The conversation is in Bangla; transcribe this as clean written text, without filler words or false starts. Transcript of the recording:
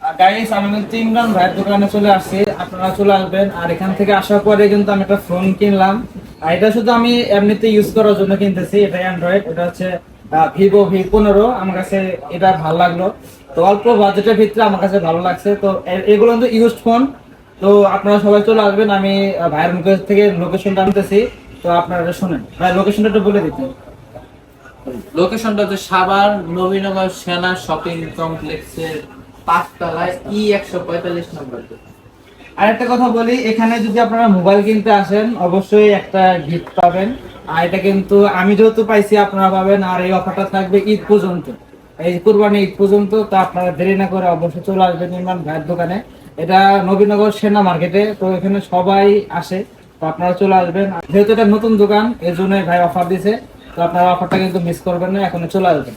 গাইস, আমি কিন্তু ইমরান ভাইয়ের দোকানে চলে আসছি, আপনারা চলে আসবেন। আর এখান থেকে আসার পরে কিন্তু আমি একটা ফোন কিনলাম। আর এটা শুধু আমি এমনিতে ইউজ করার জন্য কিনতেছি। এটা অ্যান্ড্রয়েড, এটা হচ্ছে ভিভো V15। আমার কাছে এটা ভালো লাগলো, তো অল্প বাজেটের ভিতরে আমার কাছে ভালো লাগছে। তো এগুলো কিন্তু ইউজড ফোন। তো আপনারা সবাই চলে আসবেন। আমি ভাইয়ের মুখের থেকে লোকেশনটা আনতেছি, তো আপনারা শুনেন। ভাই, লোকেশনটা একটু বলে দিতেন। লোকেশনটা হচ্ছে সাভার নবীনগর সেনা শপিং কমপ্লেক্সের 5 তলায় E145 নম্বর। আর একটা কথা বলি, এখানে যদি আপনারা মোবাইল কিনতে আসেন অবশ্যই একটা গিফট পাবেন। আর এটা কিন্তু আমি যেহেতু পাইছি, আপনারা পাবেন। আর এই অফারটা থাকবে ঈদ পর্যন্ত, এই কুরবানি ঈদ পর্যন্ত। তো আপনারা দেরি না করে অবশ্যই চলে আসবেন ইমরান ভাইয়ের দোকানে। এটা নবীনগর সেনা মার্কেটে, তো এখানে সবাই আসে। তো আপনারা চলে আসবেন, যেহেতু এটা নতুন দোকান এই জন্য ভাই অফার দিছে। তো আপনারা অফারটা কিন্তু মিস করবেন না, এখন চলে আসবেন।